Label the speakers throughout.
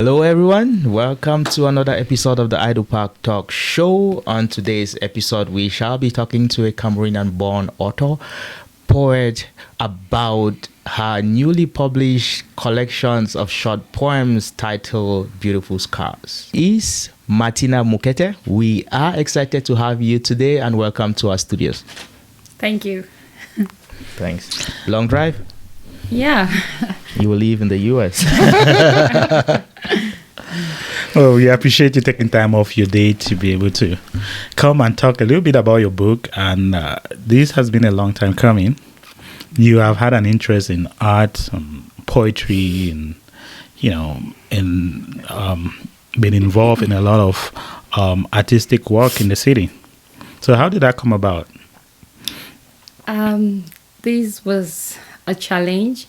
Speaker 1: Hello everyone, welcome to another episode of the Idle Park Talk Show. On today's episode, we shall be talking to a Cameroonian-born author, poet about her newly published collections of short poems titled Beautiful Scars. Is Martina Mukete. We are excited to have you today and welcome to our studios.
Speaker 2: Thank you.
Speaker 1: Thanks. Long drive?
Speaker 2: Yeah.
Speaker 1: You will live in the US.
Speaker 3: Well, we appreciate you taking time off your day to be able to come and talk a little bit about your book. And this has been a long time coming. You have had an interest in art, poetry, and been involved in a lot of artistic work in the city. So how did that come about?
Speaker 2: This was a challenge.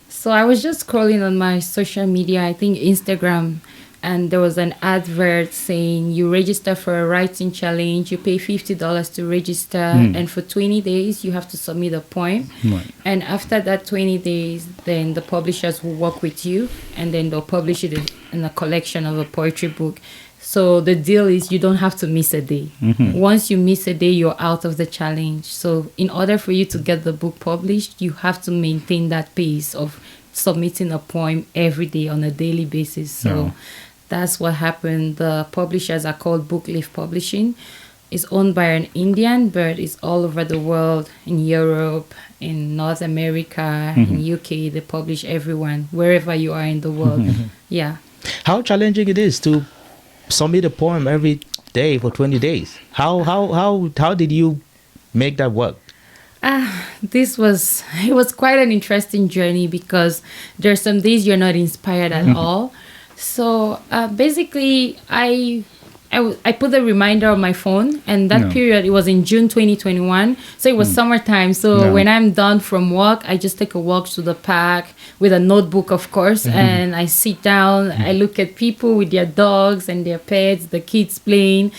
Speaker 2: So I was just scrolling on my social media, I think Instagram, and there was an advert saying you register for a writing challenge, you pay $50 to register, and for 20 days you have to submit a poem.
Speaker 3: Right.
Speaker 2: And after that 20 days, then the publishers will work with you, and then they'll publish it in a collection of a poetry book. So the deal is you don't have to miss a day. Mm-hmm. Once you miss a day, you're out of the challenge. So in order for you to get the book published, you have to maintain that pace of submitting a poem every day on a daily basis. So that's what happened. The publishers are called Book Leaf Publishing. It's owned by an Indian, but it's all over the world, in Europe, in North America, in UK. They publish everyone, wherever you are in the world. Yeah.
Speaker 1: How challenging it is to submit a poem every day for 20 days. How did you make that work?
Speaker 2: It was quite an interesting journey because there's some days you're not inspired at all. So basically I put a reminder on my phone, and that period, it was in June 2021. So it was summertime. So when I'm done from work, I just take a walk to the park with a notebook, of course, and I sit down. I look at people with their dogs and their pets, the kids playing.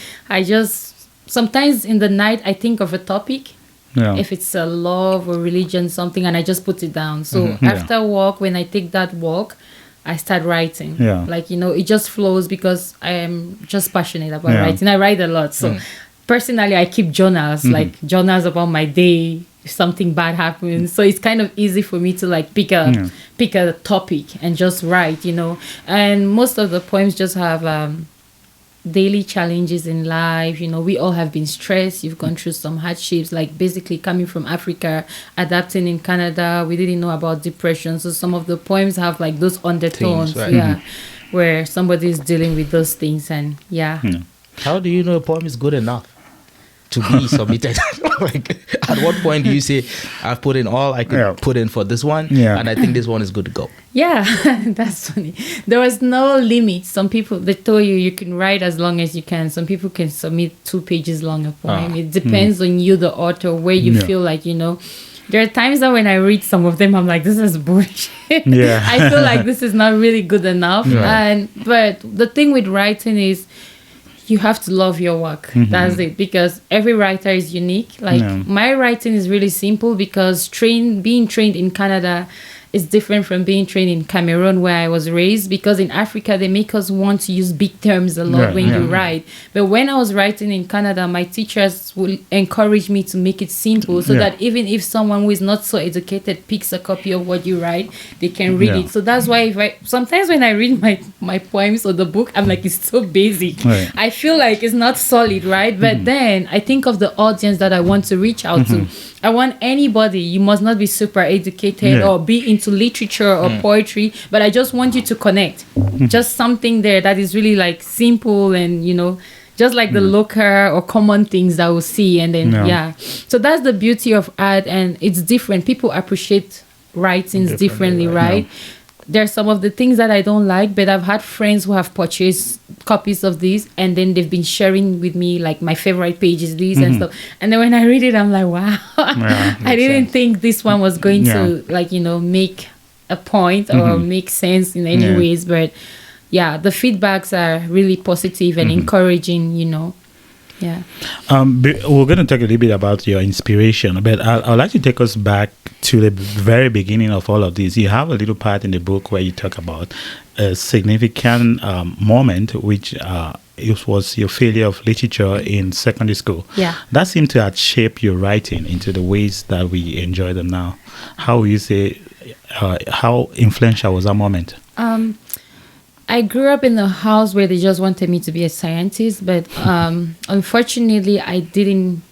Speaker 2: Sometimes in the night, I think of a topic. Yeah. If it's a love or religion, something, and I just put it down. So after walk, when I take that walk, I start writing. Yeah. It just flows because I am just passionate about writing. I write a lot. So personally, I keep journals, journals about my day, if something bad happens. So it's kind of easy for me to pick a topic and just write, And most of the poems just have daily challenges in life. We all have been stressed. You've gone through some hardships, basically coming from Africa, adapting in Canada. We didn't know about depression. So some of the poems have those undertones, where somebody is dealing with those things. And
Speaker 1: How do you know a poem is good enough to be submitted? At what point do you say, I've put in all I could put in for this one, and I think this one is good to go?
Speaker 2: Yeah, that's funny. There was no limit. Some people, they told you can write as long as you can. Some people can submit 2 pages long a poem. It depends on you, the author, where you feel There are times that when I read some of them, I'm like, this is bullshit. Yeah. I feel like this is not really good enough. But the thing with writing is, you have to love your work. That's it. Because every writer is unique. My writing is really simple because being trained in Canada is different from being trained in Cameroon, where I was raised. Because in Africa, they make us want to use big terms a lot when you write. But when I was writing in Canada, my teachers would encourage me to make it simple so that even if someone who is not so educated picks a copy of what you write, they can read it. So that's why sometimes when I read my poems or the book, I'm like, it's so basic. Right. I feel like it's not solid, right? But then I think of the audience that I want to reach out to. I want anybody. You must not be super educated or be into literature or poetry, but I just want you to connect. Just something there that is really simple and, just the local or common things that we'll see. And then, So that's the beauty of art, and it's different. People appreciate writings differently, right? There's some of the things that I don't like, but I've had friends who have purchased copies of these, and then they've been sharing with me my favorite pages, these and stuff. And then when I read it, I'm like, wow, I didn't think this one was going to make a point or make sense in any ways. But the feedbacks are really positive and encouraging, Yeah.
Speaker 3: We're going to talk a little bit about your inspiration, but I'd like to take us back to the very beginning of all of this, you have a little part in the book where you talk about a significant moment, which it was your failure of literature in secondary school.
Speaker 2: Yeah.
Speaker 3: That seemed to have shaped your writing into the ways that we enjoy them now. How would you say, how influential was that moment?
Speaker 2: I grew up in a house where they just wanted me to be a scientist, but unfortunately, I didn't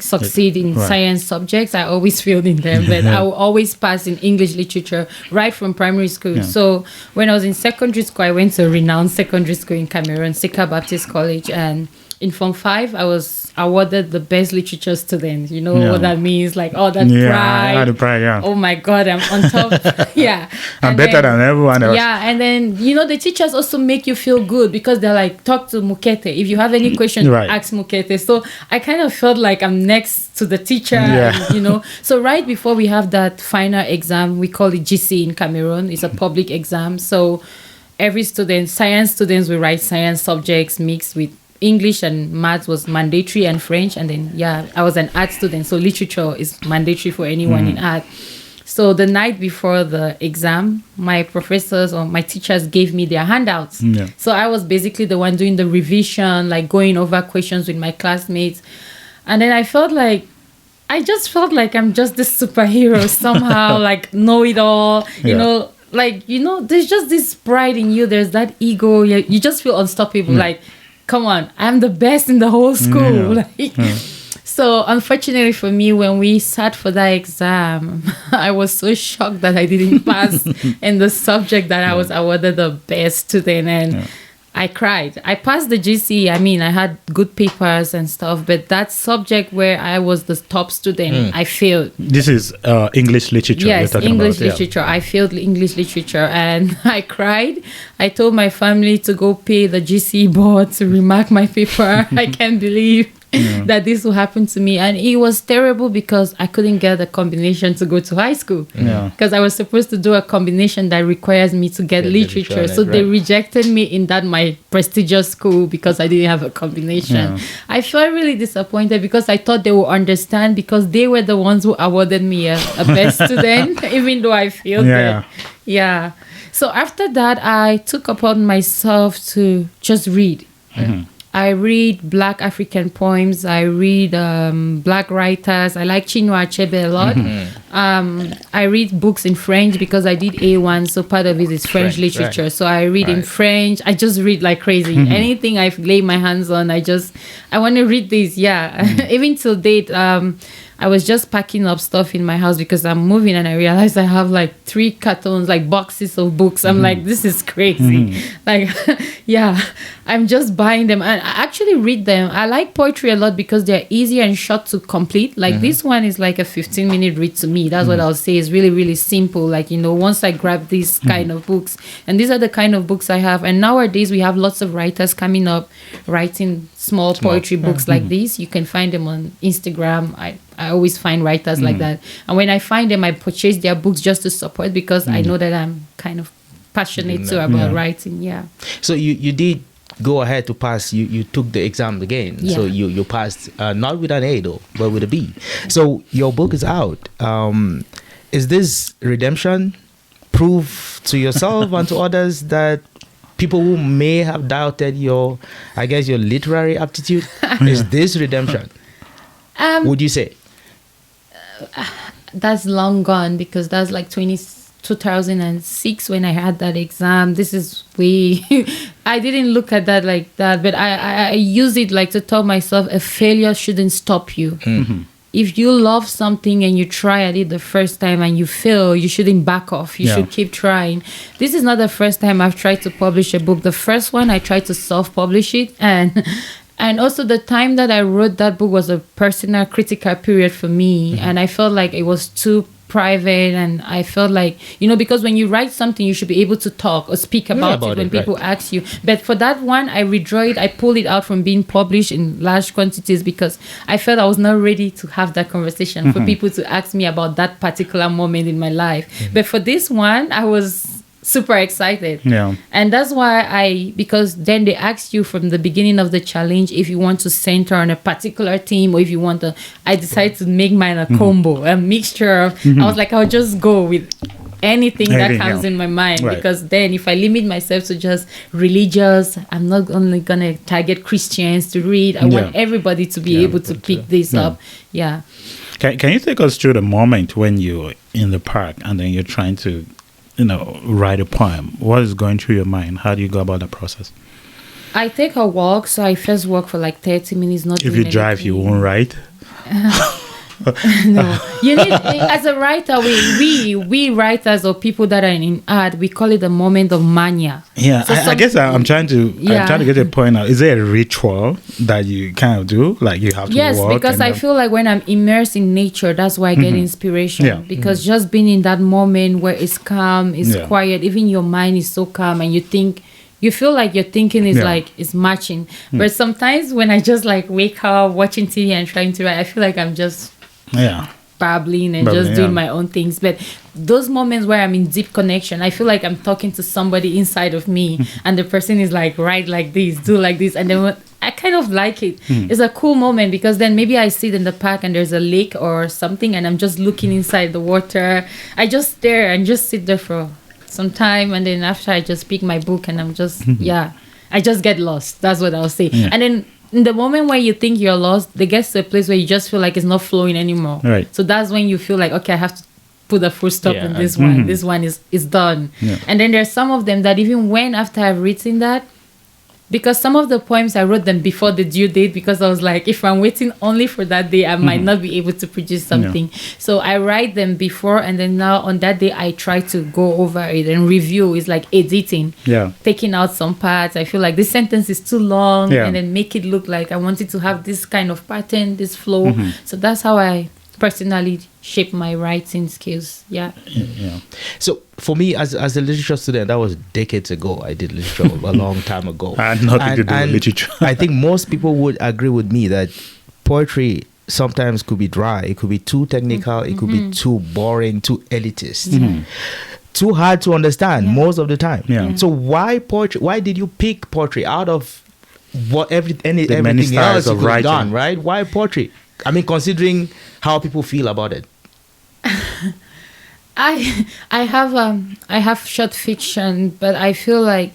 Speaker 2: succeed in science subjects. I always failed in them, but I will always pass in English literature right from primary school.
Speaker 3: Yeah.
Speaker 2: So when I was in secondary school, I went to a renowned secondary school in Cameroon, Sika Baptist College, and in Form 5, I was awarded the best literature student. You know what that means? Like, oh, that pride.
Speaker 3: The pride, yeah.
Speaker 2: Oh my God, I'm on top. Yeah.
Speaker 3: I'm better than everyone else.
Speaker 2: Yeah, and then, the teachers also make you feel good because they're like, talk to Mukete. If you have any questions, ask Mukete. So I kind of felt like I'm next to the teacher, and, So right before we have that final exam, we call it GC in Cameroon. It's a public exam. So every student, science students will write science subjects mixed with English, and maths was mandatory, and French. And then, I was an art student. So literature is mandatory for anyone in art. So the night before the exam, my professors or my teachers gave me their handouts.
Speaker 3: Yeah.
Speaker 2: So I was basically the one doing the revision, like going over questions with my classmates. And then I just felt like I'm just this superhero somehow, like know it all, there's just this pride in you. There's that ego. You just feel unstoppable. Like, come on, I'm the best in the whole school. So unfortunately for me, when we sat for that exam, I was so shocked that I didn't pass in the subject that I was awarded the best student, and I cried. I passed the GC. I mean, I had good papers and stuff, but that subject where I was the top student, I failed.
Speaker 3: This is English literature.
Speaker 2: Yes, English literature. I failed English literature, and I cried. I told my family to go pay the GC board to remark my paper. I can't believe that this will happen to me. And it was terrible because I couldn't get a combination to go to high school. Because I was supposed to do a combination that requires me to get literature. So they rejected me in that my prestigious school because I didn't have a combination. I felt really disappointed because I thought they would understand because they were the ones who awarded me a best student, even though I failed it. Yeah. So after that, I took upon myself to just read. I read Black African poems. I read Black writers. I like Chinua Achebe a lot. I read books in French because I did A1, so part of it is French literature. Right. So I read in French. I just read like crazy. Anything I lay my hands on, I want to read this. Even till date, I was just packing up stuff in my house because I'm moving, and I realized I have like 3 cartons, like boxes of books. I'm like, this is crazy. I'm just buying them, and I actually read them. I like poetry a lot because they're easy and short to complete. Like this one is like a 15-minute read to me. That's what I'll say. It's really, really simple. Like, once I grab these kind of books, and these are the kind of books I have. And nowadays we have lots of writers coming up, writing small poetry books like these. You can find them on Instagram. I always find writers like that. And when I find them, I purchase their books just to support because I know that I'm kind of passionate too about writing.
Speaker 1: So you did go ahead to pass. You took the exam again. So you passed, not with an A though, but with a B. So your book is out. Is this redemption? Prove to yourself and to others that people who may have doubted your literary aptitude, is this redemption? Would you say?
Speaker 2: That's long gone because that's like 2006 when I had that exam. This is way I didn't look at that like that, but I use it like to tell myself a failure shouldn't stop you. If you love something and you try at it the first time and you fail, you shouldn't back off. You should keep trying. This is not the first time I've tried to publish a book. The first one I tried to self-publish it, and also the time that I wrote that book was a personal critical period for me, and I felt like it was too private, and I felt like, because when you write something, you should be able to talk or speak about it when people ask you. But for that one, I withdraw it. I pulled it out from being published in large quantities because I felt I was not ready to have that conversation for people to ask me about that particular moment in my life. But for this one, I was super excited.
Speaker 3: Yeah.
Speaker 2: And that's why because then they asked you from the beginning of the challenge if you want to center on a particular theme or if you want to. I decided to make mine a combo, a mixture of. I was like, I'll just go with anything that comes in my mind, because then if I limit myself to just religious, I'm not only gonna target Christians to read. I want everybody to be able to pick this up. Yeah.
Speaker 3: Can you take us through the moment when you're in the park and then you're trying to, write a poem? What is going through your mind? How do you go about the process?
Speaker 2: I take a walk, so I first walk for like 30 minutes. Not
Speaker 3: if you drive, you won't write.
Speaker 2: No, you need, as a writer, we writers or people that are in art, we call it a moment of mania.
Speaker 3: Yeah, so I guess I'm trying to get a point out. Is there a ritual that you kind of do, like you have to
Speaker 2: yes,
Speaker 3: walk?
Speaker 2: Because I feel like when I'm immersed in nature, that's why I get inspiration. Yeah. Because just being in that moment where it's calm, it's quiet, even your mind is so calm, and you feel like your thinking is like is matching. But sometimes when I just like wake up watching TV and trying to write, I feel like I'm just babbling and just doing my own things. But those moments where I'm in deep connection, I feel like I'm talking to somebody inside of me, and the person is like, write like this, do like this, and then I kind of like it. It's a cool moment, because then maybe I sit in the park and there's a lake or something, and I'm just looking inside the water. I just stare and just sit there for some time, and then after I just pick my book and I'm just I just get lost. That's what I'll say. And then in the moment where you think you're lost, they get to a place where you just feel like it's not flowing anymore. Right. So that's when you feel like, okay, I have to put a full stop in this one. This one is done. And then there's some of them that even when after I've written that, because some of the poems I wrote them before the due date, because I was like, if I'm waiting only for that day, I might not be able to produce something. So I write them before, and then now on that day I try to go over it and review. It's like editing, taking out some parts. I feel like this sentence is too long, and then make it look like I wanted to have this kind of pattern, this flow. So that's how I personally shape my writing skills.
Speaker 1: So for me, as a literature student, that was decades ago. I did literature a long time ago.
Speaker 3: I had nothing to do with literature.
Speaker 1: I think most people would agree with me that poetry sometimes could be dry. It could be too technical. It could be too boring, too elitist. Too hard to understand most of the time. So why poetry? Why did you pick poetry out of everything else you could have done, right? Why poetry? I mean, considering how people feel about it.
Speaker 2: I have short fiction, but I feel like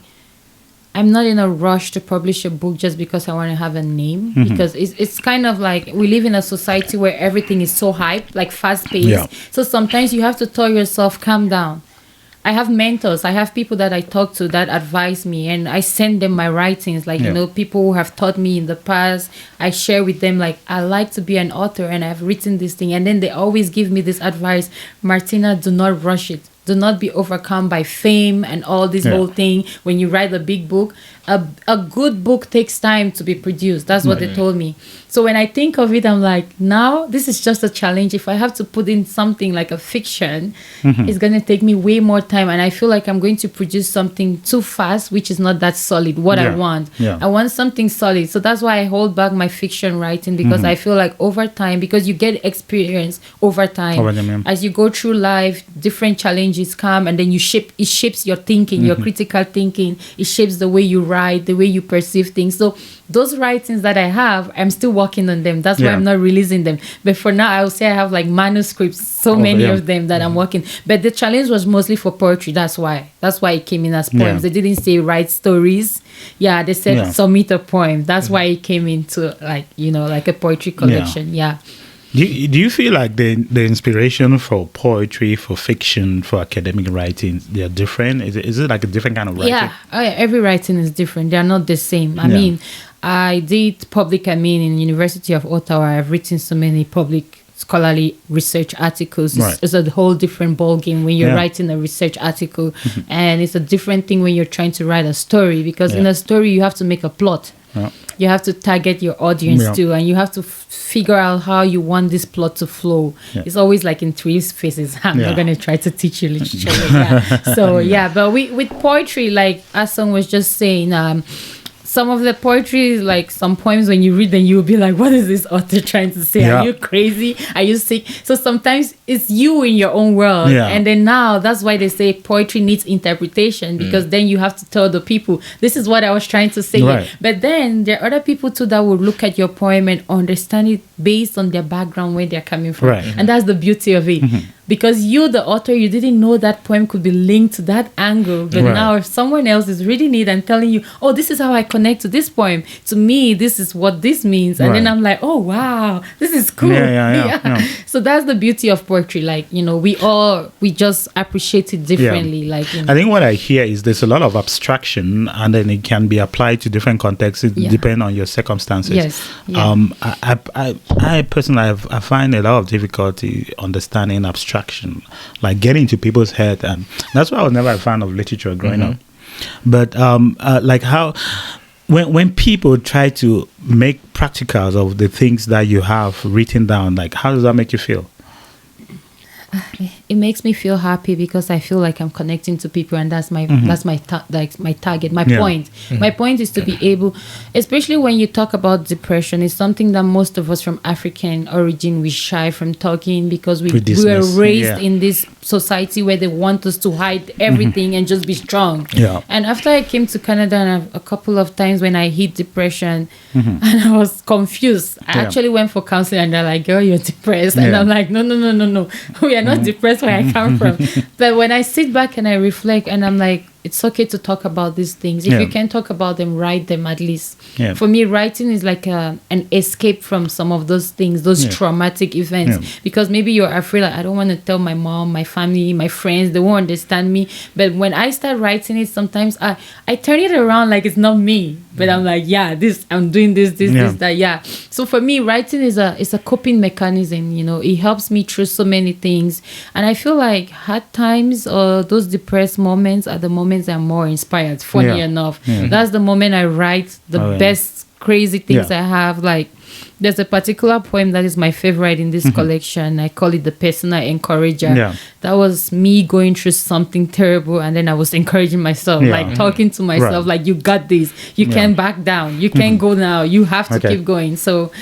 Speaker 2: I'm not in a rush to publish a book just because I want to have a name. Because it's kind of like we live in a society where everything is so hyped, like fast paced. So sometimes you have to tell yourself, calm down. I have mentors. I have people that I talk to that advise me, and I send them my writings. Like, people who have taught me in the past, I share with them, like, I like to be an author and I've written this thing. And then they always give me this advice, Martina, do not rush it. Do not be overcome by fame and all this whole thing. When you write a big book, a good book takes time to be produced. That's what they told me. So when I think of it, I'm like, now this is just a challenge. If I have to put in something like a fiction, it's going to take me way more time. And I feel like I'm going to produce something too fast, which is not that solid, what I want. I want something solid. So that's why I hold back my fiction writing, because I feel like over time, because you get experience over time. As you go through life, different challenges come, and then it shapes your thinking, your critical thinking. It shapes the way you write, the way you perceive things. So those writings that I have, I'm still working on them. That's why I'm not releasing them. But for now, I would say I have like manuscripts, so many of them that I'm working. But the challenge was mostly for poetry. That's why it came in as poems. They didn't say write stories. They said submit a poem. That's why it came into like a poetry collection.
Speaker 3: Do you feel like the inspiration for poetry, for fiction, for academic writing, they are different? Is it like a different kind of writing?
Speaker 2: Every writing is different. They are not the same. I mean, I did public admin in the University of Ottawa. I've written so many public scholarly research articles. It's a whole different ballgame when you're writing a research article. And it's a different thing when you're trying to write a story, because in a story you have to make a plot. You have to target your audience too, and you have to figure out how you want this plot to flow. It's always like in three phases. I'm not going to try to teach you literature. So but with poetry, like Asong was just saying, some of the poetry is like some poems when you read them, you'll be like, what is this author trying to say?
Speaker 3: Yeah.
Speaker 2: Are you crazy? Are you sick? So sometimes it's you in your own world.
Speaker 3: Yeah.
Speaker 2: And then now that's why they say poetry needs interpretation, because then you have to tell the people, this is what I was trying to say.
Speaker 3: Right.
Speaker 2: But then there are other people too that will look at your poem and understand it based on their background, where they're coming from.
Speaker 3: Right.
Speaker 2: And that's the beauty of it. Because you, the author, you didn't know that poem could be linked to that angle. But
Speaker 3: Right.
Speaker 2: now if someone else is reading it and telling you, oh, this is how I connect to this poem. To me, this is what this means. And then
Speaker 3: Right.
Speaker 2: I'm like, oh, wow, this is cool.
Speaker 3: Yeah.
Speaker 2: So that's the beauty of poetry. Like, we just appreciate it differently. Like,
Speaker 3: I think what I hear is there's a lot of abstraction, and then it can be applied to different contexts depending on your circumstances.
Speaker 2: Yes. Yeah.
Speaker 3: I personally I find a lot of difficulty understanding abstraction, like getting into people's head, and that's why I was never a fan of literature growing up. But like how when people try to make practicals of the things that you have written down, like how does that make you feel?
Speaker 2: It makes me feel happy because I feel like I'm connecting to people, and that's my my target, my point. My point is to be able, especially when you talk about depression, it's something that most of us from African origin, we shy from talking because we were raised in this society where they want us to hide everything and just be strong. And after I came to Canada, and a couple of times when I hit depression and I was confused, I actually went for counseling, and they're like, girl, you're depressed. And I'm like, no, we are not depressed where I come from. But when I sit back and I reflect, and I'm like, it's okay to talk about these things. If you can't talk about them, write them at least. For me, writing is like an escape from some of those things, those traumatic events. Because maybe you're afraid, like, I don't want to tell my mom, my family, my friends, they won't understand me. But when I start writing it, sometimes I turn it around like it's not me. But I'm like, I'm doing this, that. So for me, writing is a coping mechanism. It helps me through so many things. And I feel like hard times or those depressed moments are the moments I'm more inspired, funny enough. That's the moment I write the best crazy things I have. Like, there's a particular poem that is my favorite in this collection. I call it The Personal Encourager. That was me going through something terrible, and then I was encouraging myself, like talking to myself, like, you got this, you can't back down, you can't go now, you have to keep going. So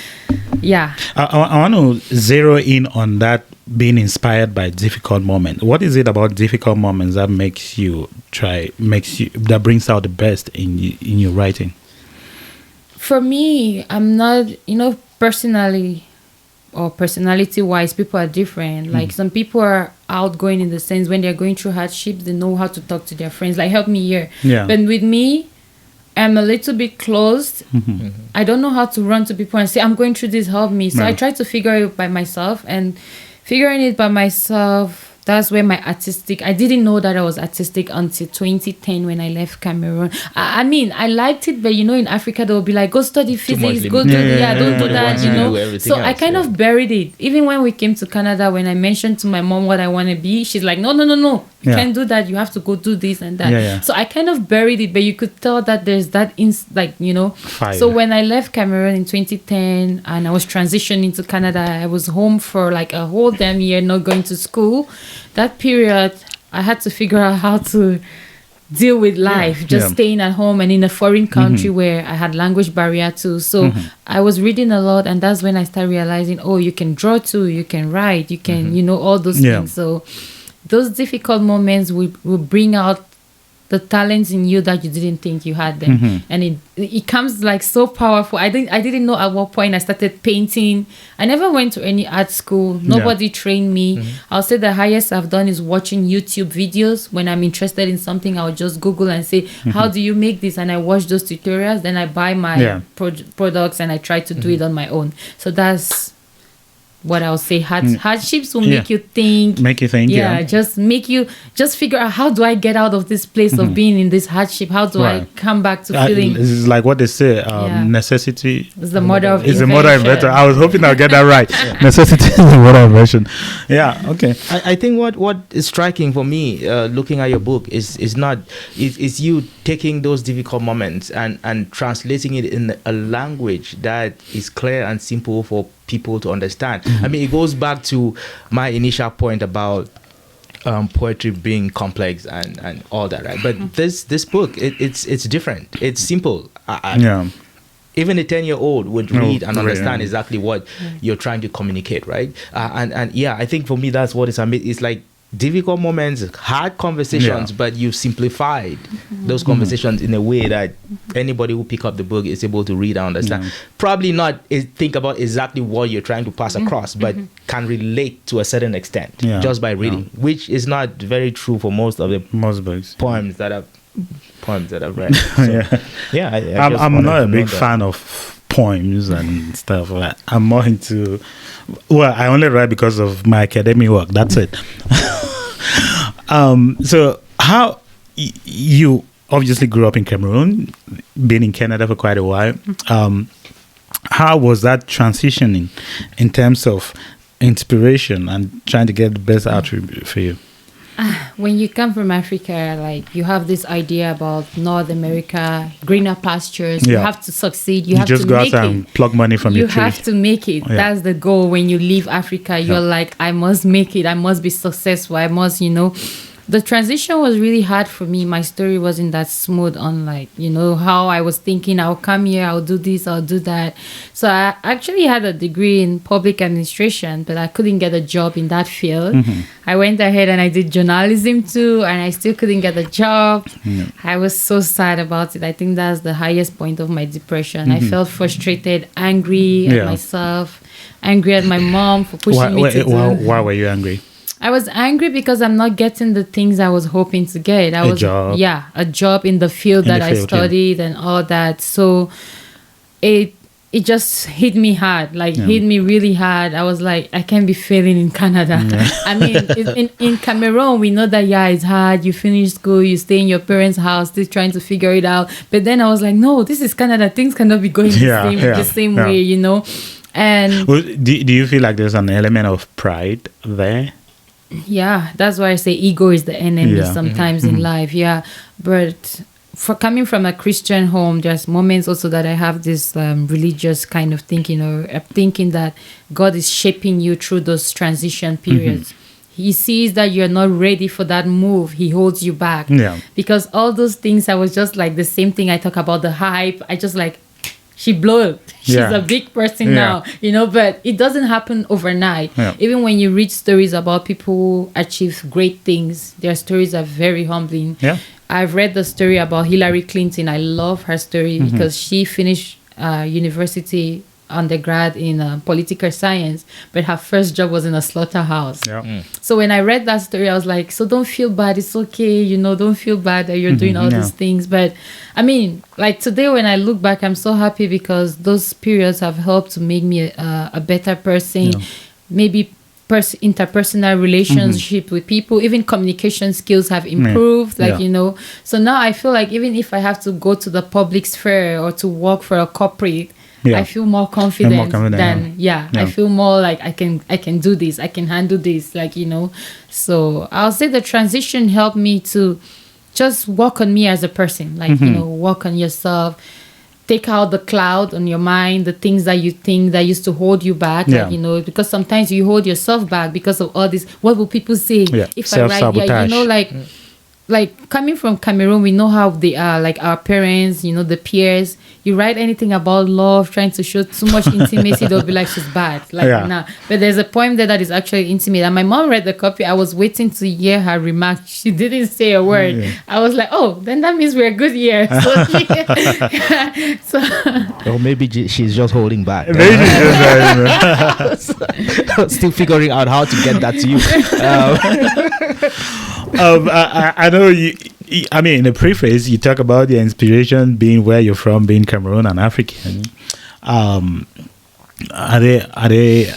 Speaker 2: I
Speaker 3: want to zero in on that, being inspired by difficult moments. What is it about difficult moments that that brings out the best in your writing?
Speaker 2: For me, I'm not, personally or personality wise, people are different. Like, some people are outgoing in the sense when they're going through hardships, they know how to talk to their friends, like, help me here. But with me, I'm a little bit closed. I don't know how to run to people and say, I'm going through this, help me. So I try to figure it by myself, and figuring it by myself, that's where my I didn't know that I was artistic until 2010 when I left Cameroon. I mean, I liked it, but in Africa, they'll be like, go study physics, go do don't do that, So I kind of buried it. Even when we came to Canada, when I mentioned to my mom what I want to be, she's like, no, you can't do that. You have to go do this and that. So I kind of buried it, but you could tell that there's that,
Speaker 3: fire.
Speaker 2: So when I left Cameroon in 2010 and I was transitioning to Canada, I was home for like a whole damn year, not going to school. That period, I had to figure out how to deal with life, staying at home and in a foreign country where I had language barrier too. So I was reading a lot, and that's when I started realizing, you can draw too, you can write, you can, all those things. So those difficult moments will bring out the talents in you that you didn't think you had them. And it comes like so powerful. I didn't know at what point I started painting. I never went to any art school. Nobody trained me. I'll say the highest I've done is watching YouTube videos. When I'm interested in something, I'll just Google and say, how do you make this? And I watch those tutorials. Then I buy my products and I try to do it on my own. So that's what I'll say. Hardships will make you think. Just figure out, how do I get out of this place of being in this hardship? How do I come back to feeling?
Speaker 3: This is like what they say, necessity
Speaker 2: is the mother of
Speaker 3: invention. The mother of invention. I was hoping I'll get that right. Necessity is the mother of invention. Yeah, okay.
Speaker 1: I think what is striking for me, looking at your book, is you taking those difficult moments and translating it in a language that is clear and simple for people to understand. I mean, it goes back to my initial point about poetry being complex and all that, right? But this book, it's different. It's simple. Even a 10-year-old would read and understand exactly what you're trying to communicate, right? And yeah, I think for me that's what it's like difficult moments, hard conversations, but you simplified those conversations in a way that anybody who pick up the book is able to read and understand. Probably not think about exactly what you're trying to pass across, but can relate to a certain extent just by reading, which is not very true for most books. poems that I've read. So,
Speaker 3: I'm not a big fan of poems and stuff like that. I'm more into, I only write because of my academic work. That's it. So how you obviously grew up in Cameroon, been in Canada for quite a while. How was that transitioning in terms of inspiration and trying to get the best attribute for you?
Speaker 2: When you come from Africa, like you have this idea about North America, greener pastures. You have to succeed. You have
Speaker 3: just
Speaker 2: to
Speaker 3: go
Speaker 2: make
Speaker 3: out
Speaker 2: it.
Speaker 3: and plug money from your tree.
Speaker 2: You have to make it. That's the goal. When you leave Africa, you're like, I must make it. I must be successful. I must, The transition was really hard for me. My story wasn't that smooth on how I was thinking, I'll come here, I'll do this, I'll do that. So I actually had a degree in public administration, but I couldn't get a job in that field. I went ahead and I did journalism too, and I still couldn't get a job. I was so sad about it. I think that's the highest point of my depression. I felt frustrated, angry at myself, angry at my mom for pushing me to do.
Speaker 3: Why were you angry?
Speaker 2: I was angry because I'm not getting the things I was hoping to get. A job in the field that I studied and all that. So it just hit me hard, hit me really hard. I was like, I can't be failing in Canada. I mean, in Cameroon, we know that, it's hard. You finish school, you stay in your parents' house, still trying to figure it out. But then I was like, no, this is Canada. Things cannot be going the same way, And
Speaker 3: do you feel like there's an element of pride there?
Speaker 2: Yeah, that's why I say ego is the enemy sometimes in life. But for coming from a Christian home, there's moments also that I have this religious kind of thinking, or thinking that God is shaping you through those transition periods. He sees that you're not ready for that move. He holds you back. Because all those things, I was just like the same thing I talk about, the hype. I just like, she blew up. She's a big person now, but it doesn't happen overnight. Even when you read stories about people who achieve great things, their stories are very humbling. I've read the story about Hillary Clinton. I love her story because she finished university undergrad in political science, but her first job was in a slaughterhouse. So when I read that story, I was like, so don't feel bad, it's okay, don't feel bad that you're doing all these things. But I mean, like today when I look back, I'm so happy because those periods have helped to make me a better person. Maybe interpersonal relationship with people, even communication skills have improved, so now I feel like even if I have to go to the public sphere or to work for a corporate, I feel more confident than I feel more like I can do this, I can handle this, so I'll say the transition helped me to just work on me as a person, work on yourself, take out the cloud on your mind, the things that you think that used to hold you back, because sometimes you hold yourself back because of all this, what will people say if I write, like coming from Cameroon, we know how they are, like our parents, the peers. You write anything about love, trying to show too much intimacy, they'll be like, she's bad. Nah. But there's a poem there that is actually intimate. And my mom read the copy. I was waiting to hear her remarks. She didn't say a word. I was like, oh, then that means we're good here.
Speaker 1: Or maybe she's just holding back.
Speaker 3: Maybe
Speaker 1: Still figuring out how to get that to you.
Speaker 3: I know you. I mean, in the preface, you talk about your inspiration being where you're from, being Cameroon and African. Are there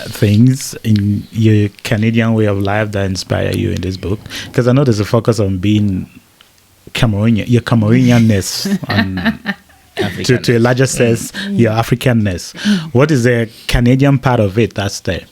Speaker 3: things in your Canadian way of life that inspire you in this book? Because I know there's a focus on being Cameroonian, your Cameroonianness, to a larger sense, your Africanness. What is the Canadian part of it that's there?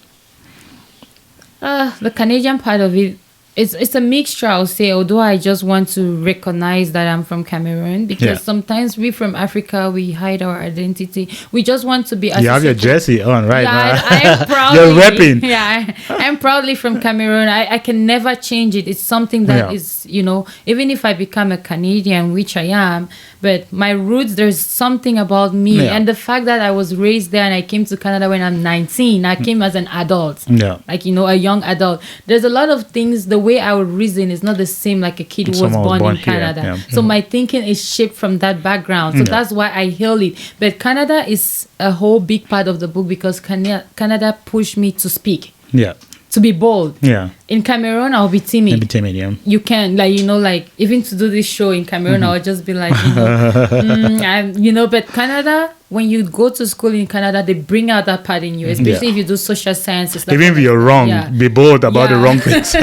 Speaker 2: The Canadian part of it it's a mixture, I'll say, although I just want to recognize that I'm from Cameroon, because sometimes we from Africa, we hide our identity. We just want to be
Speaker 3: You have your jersey on, right?
Speaker 2: Yeah, I am proudly.
Speaker 3: You're repping.
Speaker 2: Yeah, I'm proudly from Cameroon. I can never change it. It's something that is, you know, even if I become a Canadian, which I am, but my roots, there's something about me.
Speaker 3: Yeah.
Speaker 2: And the fact that I was raised there and I came to Canada when I'm 19, I came as an adult.
Speaker 3: Yeah.
Speaker 2: Like, you know, a young adult. There's a lot of things, the way I would reason is not the same like a kid who was born in Canada.
Speaker 3: Here,
Speaker 2: So my thinking is shaped from that background. So that's why I hail it. But Canada is a whole big part of the book because Canada pushed me to speak.
Speaker 3: Yeah.
Speaker 2: To be bold.
Speaker 3: Yeah.
Speaker 2: In Cameroon, I'll be timid.
Speaker 3: Maybe timid, yeah.
Speaker 2: You can, like, you know, like, even to do this show in Cameroon, I'll just be like, you know, but Canada, when you go to school in Canada, they bring out that part in you, especially if you do social sciences.
Speaker 3: Even if you're wrong, be bold about the wrong things.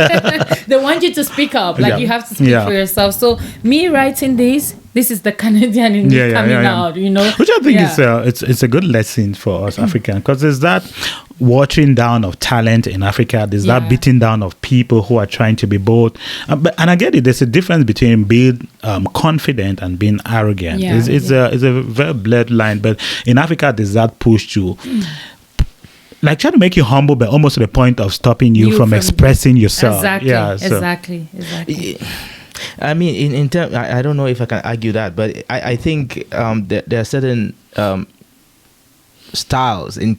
Speaker 2: They want you to speak up, like you have to speak for yourself. So me writing this is the Canadian in me coming out, you know.
Speaker 3: Which I think is it's a good lesson for us Africans, because there's that watering down of talent in Africa. There's that beating down of people who are trying to be bold. And I get it. There's a difference between being confident and being arrogant. It's a very blurred line. But in Africa, there's that push to like try to make you humble, but almost to the point of stopping you from expressing yourself.
Speaker 2: Exactly.
Speaker 3: Yeah,
Speaker 2: exactly.
Speaker 1: I mean, in terms, I don't know if I can argue that, but I think there are certain styles in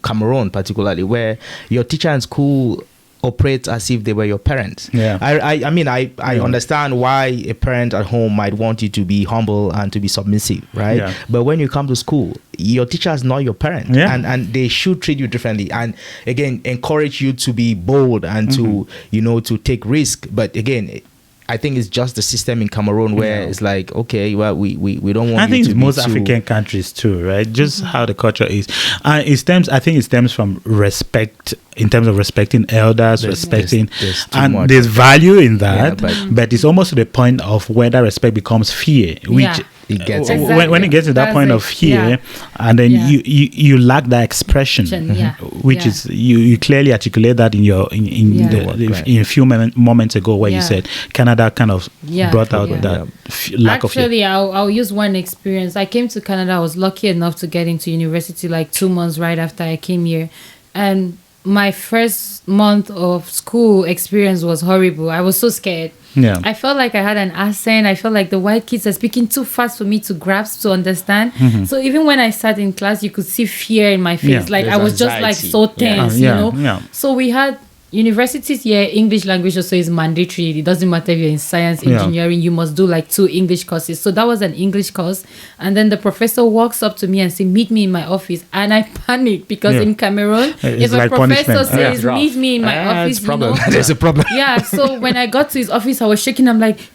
Speaker 1: Cameroon particularly where your teacher in school operates as if they were your parents. I mean I understand why a parent at home might want you to be humble and to be submissive, right? But when you come to school, your teacher is not your parent, and they should treat you differently, and again encourage you to be bold and to, you know, to take risk. But again, I think it's just the system in Cameroon where it's like, okay, well, we don't want.
Speaker 3: I think
Speaker 1: you to
Speaker 3: it's most
Speaker 1: be
Speaker 3: African countries too, right? Just how the culture is. I think it stems from respect, in terms of respecting elders, respecting, and there's value in that. But it's almost to the point of where that respect becomes fear, which.
Speaker 1: It gets
Speaker 3: when it gets to that point of fear, and then you lack that expression, which is you clearly articulate that in a few moments ago where you said Canada kind of brought out that lack of fear.
Speaker 2: Actually, I'll use one experience. I came to Canada. I was lucky enough to get into university like 2 months right after I came here, and my first month of school experience was horrible. I was so scared. I felt like I had an accent. I felt like the white kids are speaking too fast for me to grasp, to understand. So even when I sat in class, you could see fear in my face. Like I was
Speaker 1: anxiety.
Speaker 2: just like so tense, you know. So we had universities here, English language also is mandatory. It doesn't matter if you're in science, engineering, you must do like 2 English courses. So that was an English course. And then the professor walks up to me and says, meet me in my office. And I panicked because in Cameroon, if a professor says, meet me in my office, you know,
Speaker 1: there's a problem.
Speaker 2: So when I got to his office, I was shaking. I'm like,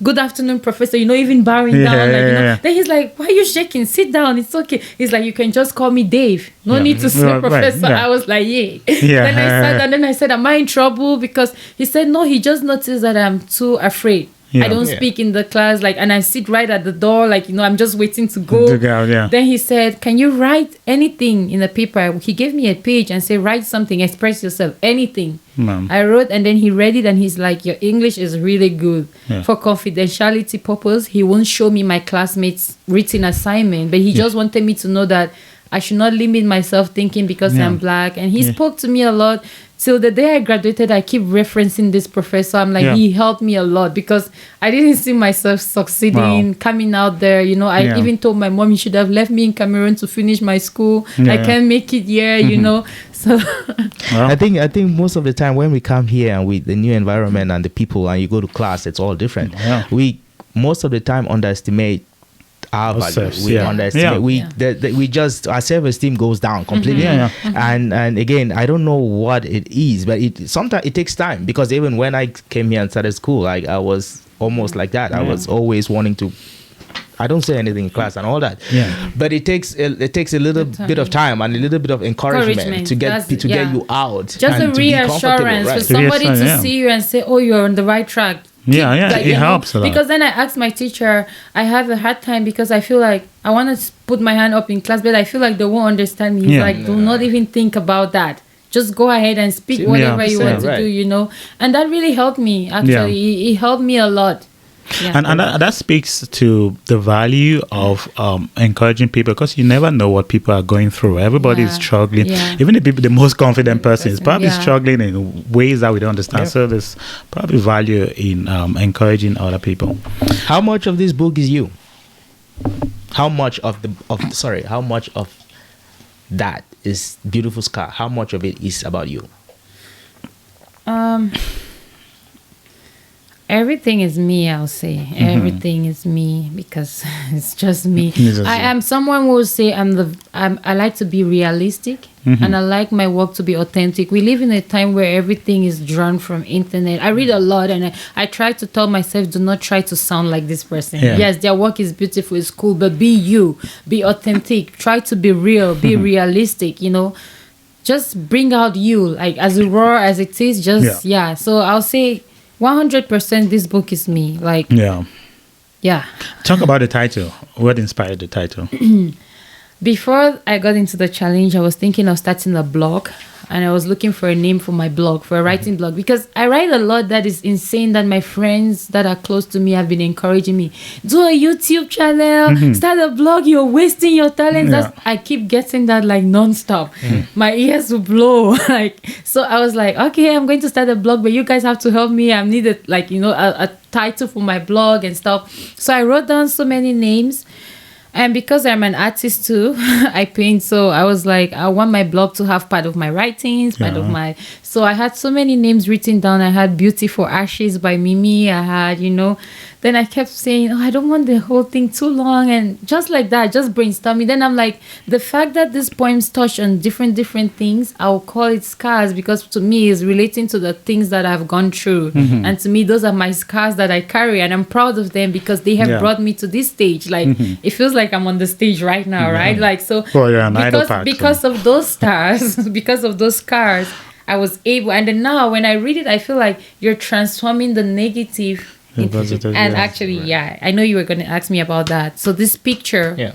Speaker 2: good afternoon, professor, you know, even bowing down. Like, you know. Then he's like, why are you shaking? Sit down, it's okay. He's like, you can just call me Dave. No need to say professor. I was like, Then I sat and then I said, am I in trouble? Because he said, no, he just noticed that I'm too afraid. I don't speak in the class, like, and I sit right at the door, like, you know, I'm just waiting to go. Then he said, can you write anything in the paper? He gave me a page and said, write something, express yourself, anything. I wrote, and then he read it, and he's like, your English is really good. For confidentiality purpose, he won't show me my classmates' written assignment, but he just wanted me to know that I should not limit myself thinking because I'm black. And he spoke to me a lot. Till the day I graduated, I keep referencing this professor. I'm like, he helped me a lot because I didn't see myself succeeding, coming out there. You know, I even told my mom, you should have left me in Cameroon to finish my school. I can't make it here, you know. So
Speaker 1: I think most of the time when we come here and with the new environment and the people and you go to class, it's all different. We most of the time underestimate our value. We underestimate. We just, our self-esteem goes down completely. And again, I don't know what it is, but sometimes it takes time, because even when I came here and started school, like I was almost like that. I was always wanting to. I don't say anything in class and all that. But it takes a little bit of time and a little bit of encouragement to get you out.
Speaker 2: Just a reassurance for somebody to see you and say, "Oh, you're on the right track."
Speaker 3: It helps a lot.
Speaker 2: Because then I asked my teacher, I have a hard time because I feel like I want to put my hand up in class, but I feel like they won't understand me. He's like, do not even think about that. just go ahead and speak whatever you want to
Speaker 1: right.
Speaker 2: do, you know. And that really helped me, actually. It helped me a lot. Yeah.
Speaker 3: And that speaks to the value of encouraging people, because you never know what people are going through. Everybody is struggling. Even the most confident person is probably struggling in ways that we don't understand. So there's probably value in encouraging other people.
Speaker 1: How much of this book is you? How much of that is Beautiful Scar? How much of it is about you?
Speaker 2: Everything is me, I'll say. Everything is me, because it's just me. I am someone who will say I like to be realistic, and I like my work to be authentic. We live in a time where everything is drawn from internet. I read a lot, and I try to tell myself, do not try to sound like this person. Yes, their work is beautiful, it's cool, but be you, be authentic, try to be real, be realistic, you know. Just bring out you, like as raw as it is, So I'll say 100% this book is me. Like,
Speaker 3: Talk about the title. What inspired the title?
Speaker 2: Before I got into the challenge, I was thinking of starting a blog, and I was looking for a name for my blog, for a writing blog, because I write a lot that is insane, that my friends that are close to me have been encouraging me. Do a YouTube channel, start a blog, you're wasting your talents. I keep getting that like nonstop. My ears will blow. So I was like, okay, I'm going to start a blog, but you guys have to help me. I needed like, you know, a title for my blog and stuff. So I wrote down so many names. And because I'm an artist too, I paint. So I was like, I want my blog to have part of my writings, part of my... So I had so many names written down. I had Beauty for Ashes by Mimi. I had, you know... Then I kept saying, I don't want the whole thing too long. And just like that, just brainstorming. Then I'm like, the fact that these poems touch on different things, I'll call it scars, because to me, it's relating to the things that I've gone through. And to me, those are my scars that I carry. And I'm proud of them because they have brought me to this stage. Like, it feels like I'm on the stage right now, right? Like, so because of those stars, because of those scars, I was able. And then now when I read it, I feel like you're transforming the negative. Actually, I know you were going to ask me about that. So this picture,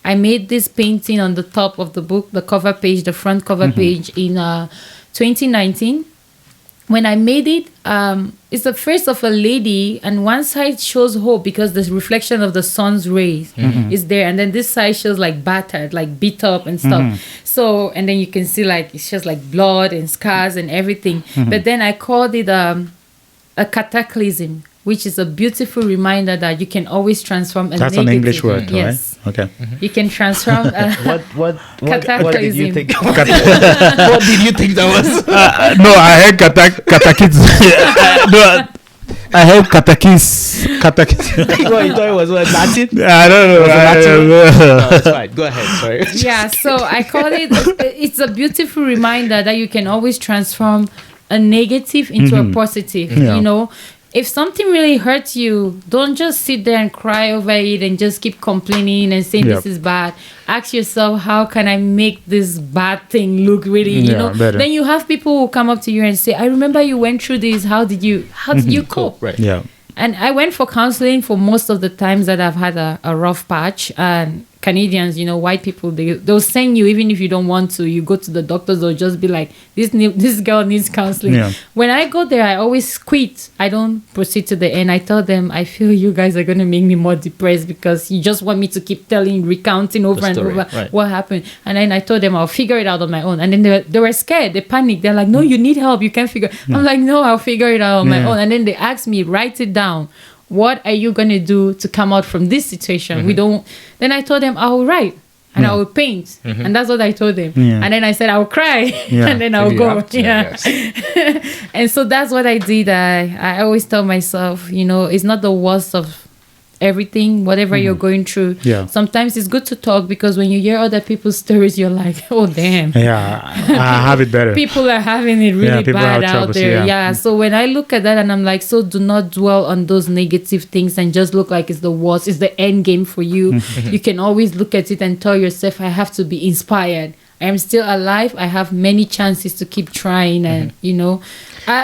Speaker 2: I made this painting on the top of the book, the cover page, the front cover page in 2019. When I made it, it's the face of a lady, and one side shows hope because the reflection of the sun's rays is there, and then this side shows like battered, like beat up and stuff. So, and then you can see like it shows like blood and scars and everything. But then I called it a cataclysm, which is a beautiful reminder that you can always transform a
Speaker 3: That's
Speaker 2: negative.
Speaker 3: an English word,
Speaker 2: yes.
Speaker 3: Right? Okay.
Speaker 2: You can transform a
Speaker 1: What did you
Speaker 2: cataclysm.
Speaker 1: think? What did you think that was?
Speaker 3: No, I heard catakis. No, I heard catakis.
Speaker 1: What you thought it was Latin?
Speaker 3: I don't know.
Speaker 1: No, it's fine. Go ahead. Sorry.
Speaker 2: Yeah, so I call it's a beautiful reminder that you can always transform a negative into a positive. You know, if something really hurts you, don't just sit there and cry over it and just keep complaining and saying this is bad. Ask yourself, how can I make this bad thing look really, you know? Better. Then you have people who come up to you and say, I remember you went through this. How did you cope?
Speaker 1: Right.
Speaker 3: Yeah.
Speaker 2: And I went for counseling for most of the times that I've had a rough patch. And Canadians, you know, white people, they'll send you, even if you don't want to, you go to the doctors, they'll just be like, this girl needs counseling. Yeah. When I go there, I always quit. I don't proceed to the end. I tell them, I feel you guys are going to make me more depressed because you just want me to keep recounting over and over what happened. And then I told them I'll figure it out on my own. And then they were scared. They panicked. They're like, no, you need help. You can't figure. I'm like, no, I'll figure it out on my own. And then they asked me, write it down. What are you going to do to come out from this situation? Then I told them, I will write and I will paint. And that's what I told them. And then I said, I will cry and then I'll go. And so that's what I did. I always tell myself, you know, it's not the worst of everything, whatever you're going through. Sometimes it's good to talk because when you hear other people's stories, you're like, oh, damn.
Speaker 3: I have it better.
Speaker 2: People are having it really bad out there. So when I look at that and I'm like, so do not dwell on those negative things and just look like it's the worst. It's the end game for you. You can always look at it and tell yourself, I have to be inspired. I am still alive. I have many chances to keep trying. And, you know,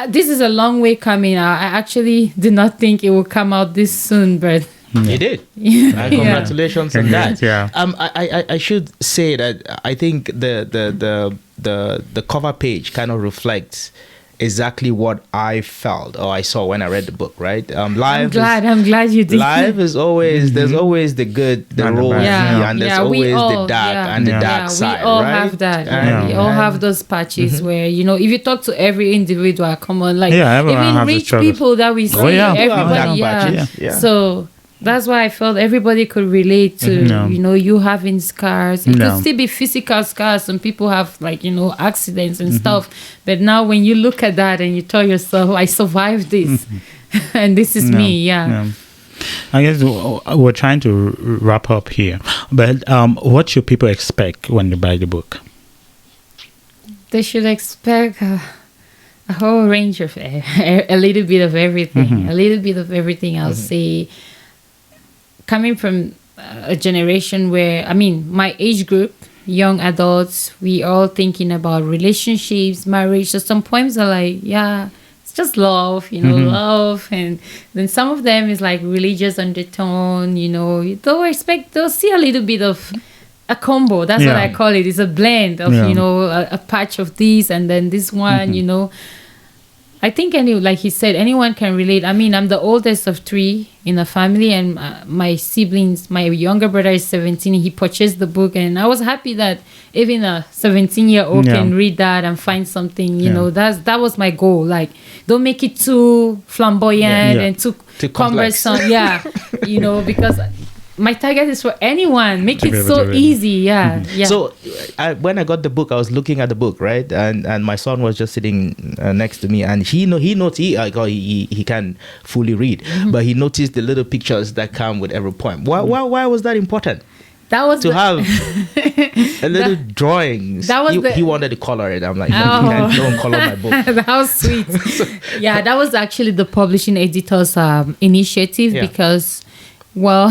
Speaker 2: this is a long way coming. I actually did not think it would come out this soon, but...
Speaker 1: You did. Congratulations on that. I should say that I think the the cover page kind of reflects exactly what I felt or I saw when I read the book, right?
Speaker 2: I'm glad you did.
Speaker 1: Life is always there's always the good, the
Speaker 3: And the
Speaker 1: rosy,
Speaker 3: bad.
Speaker 1: and there's
Speaker 2: we
Speaker 1: always
Speaker 2: all,
Speaker 1: the dark and the dark side,
Speaker 2: we all
Speaker 1: right?
Speaker 2: have that.
Speaker 1: And-
Speaker 2: We all have those patches where, you know, if you talk to every individual, come on, like
Speaker 3: everyone
Speaker 2: even
Speaker 3: has a
Speaker 2: rich
Speaker 3: struggle.
Speaker 2: people that we see,
Speaker 3: Oh, yeah.
Speaker 2: everybody,
Speaker 1: Patches. Yeah.
Speaker 2: So that's why I felt everybody could relate to, you know, you having scars. It could still be physical scars. Some people have, like, you know, accidents and stuff. But now when you look at that and you tell yourself, I survived this. And this is me,
Speaker 3: I guess we're trying to wrap up here. But what should people expect when they buy the book?
Speaker 2: They should expect a whole range of a little bit of everything. A little bit of everything, I'll say. Coming from a generation where, I mean, my age group, young adults, we all thinking about relationships, marriage. So some poems are like, it's just love, you know, love. And then some of them is like religious undertone, you know. They'll see a little bit of a combo. That's what I call it. It's a blend of, you know, a patch of this and then this one, you know. I think, like he said, anyone can relate. I mean, I'm the oldest of 3 in a family, and my siblings, my younger brother is 17. He purchased the book, and I was happy that even a 17-year-old can read that and find something. You know, that was my goal. Like, don't make it too flamboyant and too cumbersome. You know, because my target is for anyone. Make it so easy.
Speaker 1: So when I got the book, I was looking at the book, right? And my son was just sitting next to me, and he noticed he can fully read, but he noticed the little pictures that come with every poem. Why was that important?
Speaker 2: That was
Speaker 1: to have a little drawings. He wanted to color it. I'm like, don't color my book.
Speaker 2: That was sweet. That was actually the publishing editor's initiative because. Well,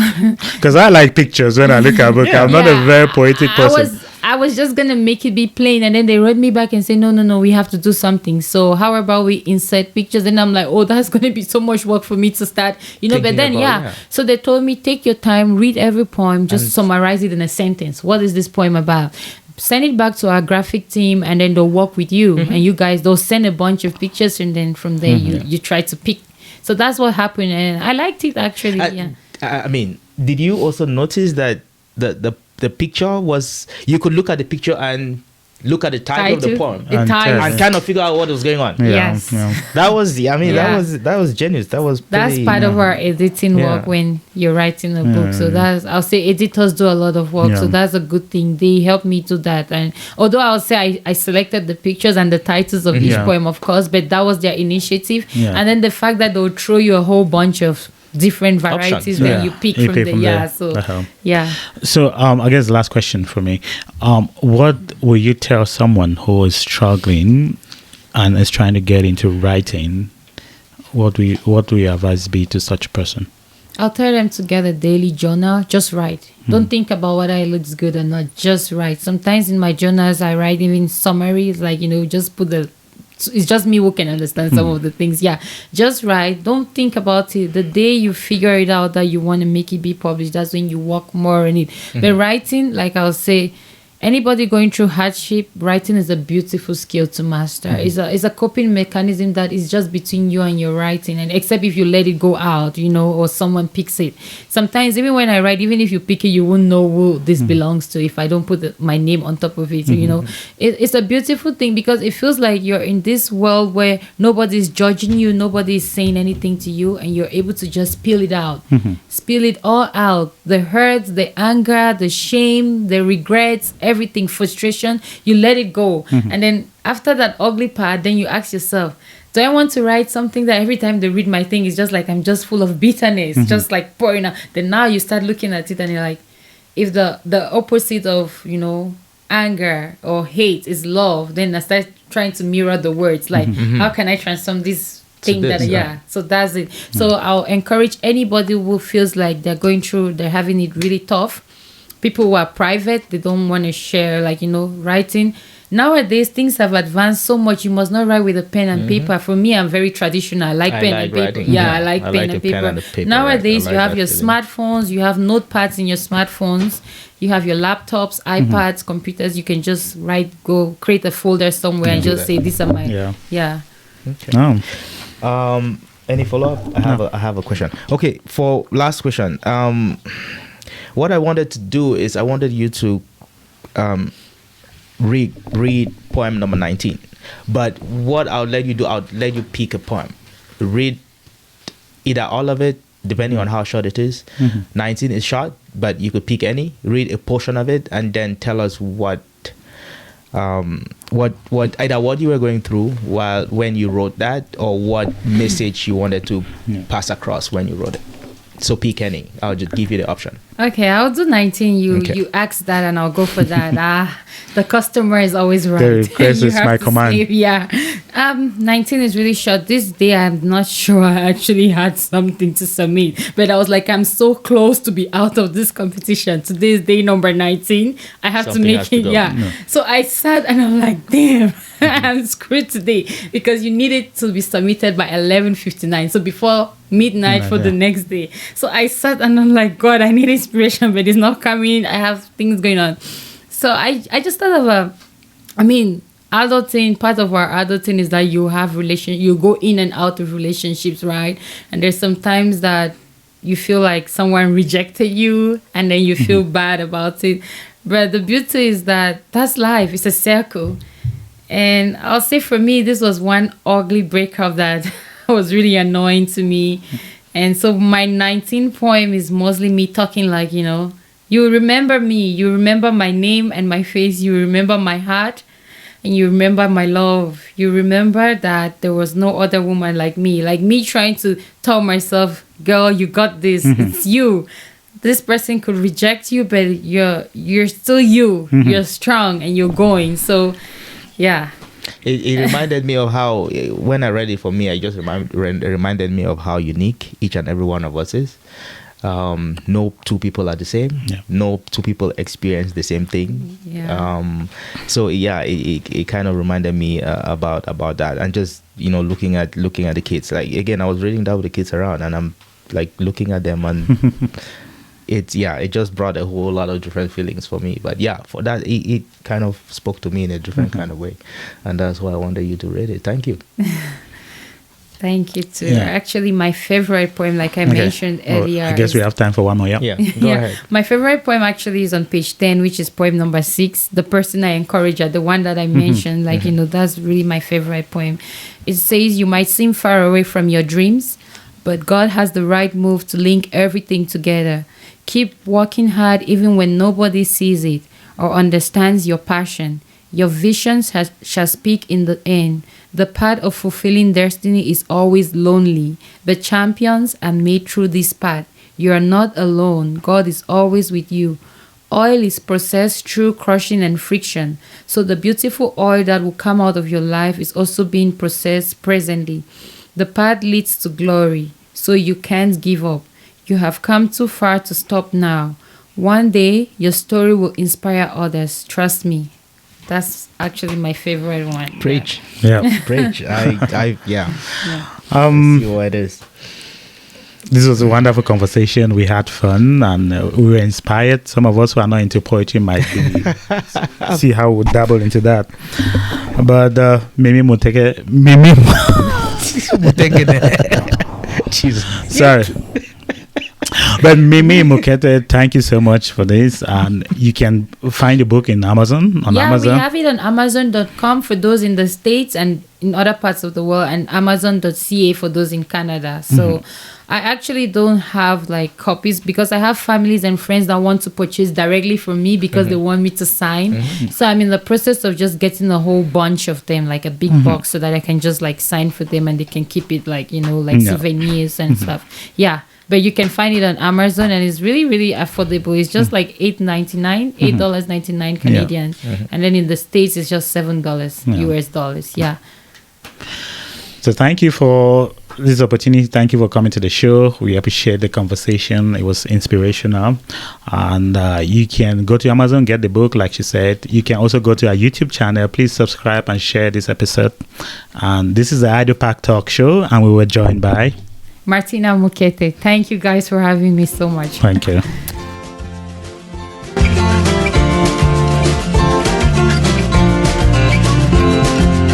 Speaker 3: because I like pictures when I look at a book. I'm not a very poetic person.
Speaker 2: I was just gonna make it be plain, and then they wrote me back and say, no, we have to do something. So how about we insert pictures? And I'm like, that's gonna be so much work for me to start, you know. Thinking but then so they told me, take your time, read every poem, just summarize it in a sentence. What is this poem about? Send it back to our graphic team, and then they'll work with you, and you guys, they'll send a bunch of pictures, and then from there you try to pick. So that's what happened, and I liked it actually.
Speaker 1: I mean, did you also notice that the picture was, you could look at the picture and look at the title of the poem and kind of figure out what was going on.
Speaker 2: Yes.
Speaker 1: That was that was genius.
Speaker 2: That's part of our editing work when you're writing a book. So I'll say editors do a lot of work. So that's a good thing. They help me do that. And although I'll say I selected the pictures and the titles of each poem, of course, but that was their initiative. And then the fact that they'll throw you a whole bunch of different varieties that you pick from there. So
Speaker 3: I guess the last question for me, what will you tell someone who is struggling and is trying to get into writing? What will your advice be to such a person?
Speaker 2: I'll tell them to get a daily journal. Just write. Don't think about whether it looks good or not. Just write. Sometimes in my journals I write even summaries, like, you know, just put it's just me who can understand some of the things. Just write. Don't think about it. The day you figure it out that you want to make it be published, that's when you work more on it. But writing, like I'll say, anybody going through hardship, writing is a beautiful skill to master. It's a coping mechanism that is just between you and your writing, and except if you let it go out, you know, or someone picks it. Sometimes even when I write, even if you pick it, you won't know who this belongs to if I don't put my name on top of it. You know, it's a beautiful thing because it feels like you're in this world where nobody's judging you, nobody's saying anything to you, and you're able to just spill it out. Spill it all out. The hurt, the anger, the shame, the regrets, everything, frustration, you let it go. And then after that ugly part, then you ask yourself, do I want to write something that every time they read my thing is just like I'm just full of bitterness, just like pouring out? Then now you start looking at it and you're like, if the opposite of, you know, anger or hate is love, then I start trying to mirror the words, like how can I transform this thing so that's it. So I'll encourage anybody who feels like they're having it really tough, people who are private, they don't want to share, like, you know, writing, nowadays things have advanced so much. You must not write with a pen and paper. For me, I'm very traditional. I like pen and paper.
Speaker 1: writing.
Speaker 2: Yeah, I like pen and paper. Nowadays,
Speaker 1: right.
Speaker 2: you
Speaker 1: I
Speaker 2: have
Speaker 1: like
Speaker 2: your
Speaker 1: that feeling.
Speaker 2: smartphones, you have notepads in your smartphones, you have your laptops, iPads, computers. You can just create a folder somewhere and just say, these are my, yeah.
Speaker 1: Okay. Any follow-up? I have a question. Okay, for last question. What I wanted to do is I wanted you to read poem number 19. But what I'll let you do, I'll let you pick a poem. Read either all of it, depending on how short it is. 19 is short, but you could pick any. Read a portion of it and then tell us what either what you were going through when you wrote that, or what message you wanted to pass across when you wrote it. So pick any. I'll just give you the option.
Speaker 2: Okay, I'll do 19. You ask that and I'll go for that. The customer is always right.
Speaker 3: The request
Speaker 2: You
Speaker 3: is
Speaker 2: have
Speaker 3: my
Speaker 2: to
Speaker 3: command.
Speaker 2: save, yeah. 19 is really short. This day I'm not sure I actually had something to submit, but I was like, I'm so close to be out of this competition. Today is day number 19. I have
Speaker 1: Something
Speaker 2: to make
Speaker 1: has to
Speaker 2: it.
Speaker 1: go.
Speaker 2: Yeah. So I sat and I'm like, damn, I'm screwed today, because you need it to be submitted by 11:59. So before midnight for the next day. So I sat and I'm like, God, I need inspiration, but it's not coming. I have things going on. So I just thought of adulting. Part of our adulting is that you go in and out of relationships, right? And there's some times that you feel like someone rejected you and then you feel bad about it. But the beauty is that that's life. It's a circle. And I'll say for me, this was one ugly breakup that was really annoying to me. And so my 19 poem is mostly me talking like, you remember me, you remember my name and my face, you remember my heart, and you remember my love. You remember that there was no other woman like me trying to tell myself, girl, you got this. It's you. This person could reject you, but you're still you. You're strong and you're going. So, yeah.
Speaker 1: It reminded me of how, when I read it for me, it just reminded me of how unique each and every one of us is. No two people are the same.
Speaker 3: Yeah.
Speaker 1: No two people experience the same thing.
Speaker 2: Yeah.
Speaker 1: So yeah, it kind of reminded me about that, and just looking at the kids. Like again, I was reading that with the kids around, and I'm like looking at them, and it just brought a whole lot of different feelings for me. But yeah, for that it kind of spoke to me in a different kind of way, and that's why I wanted you to read it. Thank you.
Speaker 2: Thank you too.
Speaker 3: Yeah.
Speaker 2: Actually, my favorite poem, like I mentioned earlier,
Speaker 3: I guess we have time for one more.
Speaker 1: Yeah, go ahead.
Speaker 2: My favorite poem actually is on page 10, which is poem number 6. The person I encourage, the one that I mentioned, that's really my favorite poem. It says, you might seem far away from your dreams, but God has the right move to link everything together. Keep working hard even when nobody sees it or understands your passion. Your visions shall speak in the end. The path of fulfilling destiny is always lonely, but champions are made through this path. You are not alone. God is always with you. Oil is processed through crushing and friction, so the beautiful oil that will come out of your life is also being processed presently. The path leads to glory, so you can't give up. You have come too far to stop now. One day, your story will inspire others. Trust me. That's actually my favorite one.
Speaker 1: Preach.
Speaker 3: Yeah.
Speaker 1: Preach. I
Speaker 2: Yeah.
Speaker 1: see what it is.
Speaker 3: This was a wonderful conversation. We had fun and we were inspired. Some of us who are not into poetry might see how we dabble into that. But Mimi Muteke,
Speaker 1: Jesus.
Speaker 3: Sorry. But Mimi Mukete, thank you so much for this. And you can find the book in Amazon.
Speaker 2: We have it on Amazon.com for those in the States and in other parts of the world, and Amazon.ca for those in Canada. So I actually don't have like copies because I have families and friends that want to purchase directly from me because they want me to sign. So I'm in the process of just getting a whole bunch of them, like a big box, so that I can just like sign for them and they can keep it like, souvenirs and stuff. Yeah. But you can find it on Amazon and it's really, really affordable. It's just like $8.99 Canadian. And then in the States, it's just $7 US dollars. Yeah.
Speaker 3: So thank you for this opportunity. Thank you for coming to the show. We appreciate the conversation. It was inspirational. And you can go to Amazon, get the book, like she said. You can also go to our YouTube channel. Please subscribe and share this episode. And this is the Idle Park Talk Show, and we were joined by
Speaker 2: Martina Mukete. Thank you guys for having me so much.
Speaker 3: Thank you.